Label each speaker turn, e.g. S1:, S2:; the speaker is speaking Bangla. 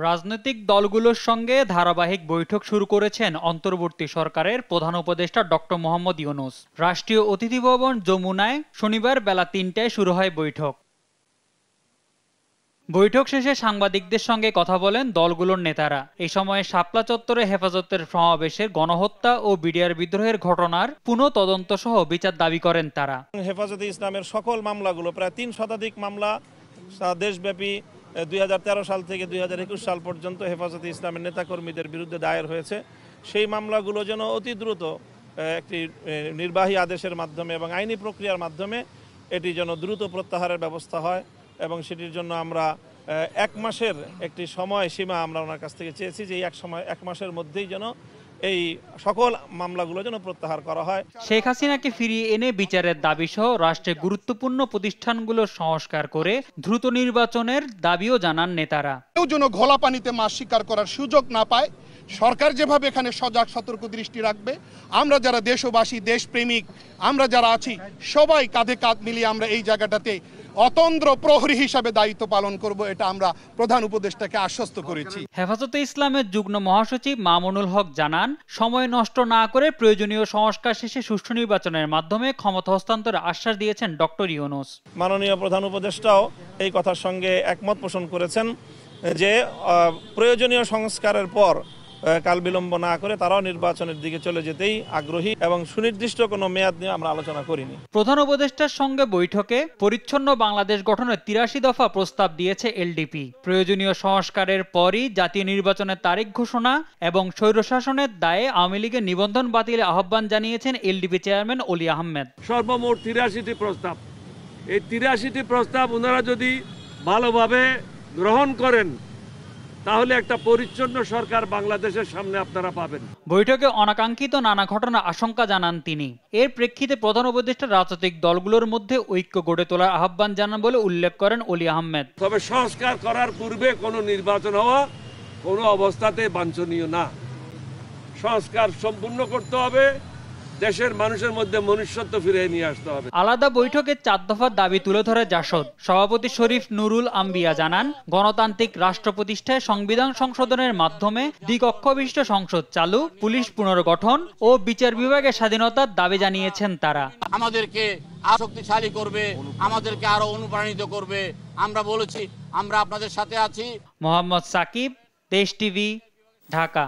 S1: রাজনৈতিক দলগুলোর সঙ্গে ধারাবাহিক বৈঠক শুরু করেছেন অন্তর্বর্তী সরকারের প্রধান উপদেষ্টা ডক্টর মোহাম্মদ ইউনূস। রাষ্ট্রীয় অতিথি ভবন যমুনায় শনিবার বেলা ৩টায় শুরু হয় বৈঠক। বৈঠক শেষে সাংবাদিকদের সঙ্গে কথা বলেন দলগুলোর নেতারা। এই সময় শাপলা চত্বরে হেফাজতের সমাবেশের গণহত্যা ও বিডিআর বিদ্রোহের ঘটনার পুনঃ তদন্ত সহ বিচার দাবি করেন তারা।
S2: হেফাজতে ইসলামের সকল মামলাগুলো প্রায় ৩ শতাধিক মামলা দেশব্যাপী ২০১৩ সাল থেকে ২০২১ সাল পর্যন্ত হেফাজতে ইসলামের নেতাকর্মীদের বিরুদ্ধে দায়ের হয়েছে। সেই মামলাগুলো যেন অতি দ্রুত একটি নির্বাহী আদেশের মাধ্যমে এবং আইনি প্রক্রিয়ার মাধ্যমে এটি যেন দ্রুত প্রত্যাহারের ব্যবস্থা হয় এবং সেটির জন্য আমরা ১ মাসের একটি সময়সীমা আমরা ওনার কাছ থেকে চেয়েছি যে ১ মাসের মধ্যেই যেন এই সকল মামলাগুলো যেন প্রত্যাহার করা হয়।
S1: শেখ হাসিনাকে ফিরিয়ে এনে বিচারের দাবি সহ রাষ্ট্রের গুরুত্বপূর্ণ প্রতিষ্ঠানগুলোর সংস্কার করে দ্রুত নির্বাচনের দাবিও জানান নেতারা।
S3: কেউ যেন ঘোলা পানিতে মাছ শিকার করার সুযোগ না পায়, সরকার যেভাবে এখানে সজাগ সতর্ক দৃষ্টি রাখবে, আমরা যারা দেশবাসী দেশপ্রেমিক আমরা যারা আছি সবাই কাঁধে কাঁধ মিলিয়ে আমরা এই জায়গাটাতে অতন্দ্র প্রহরী হিসাবে দায়িত্ব পালন করব, এটা আমরা প্রধান উপদেষ্টাকে আশ্বস্ত করেছি।
S1: হেফাজতে ইসলামের যুগ্ম মহাসচিব মামুনুল হক জানান, সময় নষ্ট না করে প্রয়োজনীয় সংস্কার শেষে সুষ্ঠু নির্বাচনের মাধ্যমে ক্ষমতা হস্তান্তরের আশ্বাস দিয়েছেন ডক্টর ইউনূস।
S2: মাননীয় প্রধান উপদেষ্টাও এই কথার সঙ্গে একমত পোষণ করেছেন যে প্রয়োজনীয় সংস্কারের পর কাল বিলম্ব না করে তারাও নির্বাচনের দিকে চলে যেতেই আগ্রহী এবং সুনির্দিষ্ট কোনো মেয়াদ নিয়ে আমরা আলোচনা করিনি।
S1: প্রধান উপদেষ্টার সঙ্গে বৈঠকে পরিচ্ছন্ন বাংলাদেশ গঠনের ৮৩ দফা প্রস্তাব দিয়েছে এলডিপি। প্রয়োজনীয় সংস্কারের পরই জাতীয় নির্বাচনের তারিখ ঘোষণা এবং স্বৈরশাসনের দায়ে আওয়ামী লীগের নিবন্ধন বাতিলের আহ্বান জানিয়েছেন এলডিপি চেয়ারম্যান অলি আহমেদ।
S4: সর্বমোট ৮৩টি প্রস্তাব, এই ৮৩টি প্রস্তাব ওনারা যদি ভালোভাবে গ্রহণ করেন তাহলে একটা পরিচ্ছন্ন সরকার বাংলাদেশের সামনে আপনারা পাবেন।
S1: বৈঠকে অনাকাঙ্ক্ষিত নানা ঘটনার আশঙ্কা জানান তিনি। এর প্রেক্ষিতে প্রধান উপদেষ্টা রাজনৈতিক দলগুলোর মধ্যে ঐক্য গড়ে তোলার আহ্বান জানান বলে উল্লেখ করেন অলি আহমেদ।
S4: তবে সংস্কার করার পূর্বে কোনো নির্বাচন হওয়া কোনো অবস্থাতে বাঞ্ছনীয় না। সংস্কার সম্পূর্ণ করতে হবে, দেশের মানুষের মধ্যে মনুষ্যত্ব ফিরিয়ে নিয়ে আসতে হবে।
S1: আলাদা বৈঠকে ৪ দফার দাবি তুলে ধরে জাসদ সভাপতি শরীফ নুরুল আম্বিয়া জানান, গণতান্ত্রিক রাষ্ট্র প্রতিষ্ঠায় সংবিধান সংশোধনের মাধ্যমে দ্বিকক্ষ বিশিষ্ট সংসদ চালু, পুলিশ পুনর্গঠন ও বিচার বিভাগের স্বাধীনতার দাবি জানিয়েছেন তারা।
S5: আমাদেরকে আরো শক্তিশালী করবে, আমাদেরকে আরো অনুপ্রাণিত করবে। আমরা বলেছি আমরা আপনাদের সাথে আছি।
S1: মোহাম্মদ সাকিব, দেশ টিভি, ঢাকা।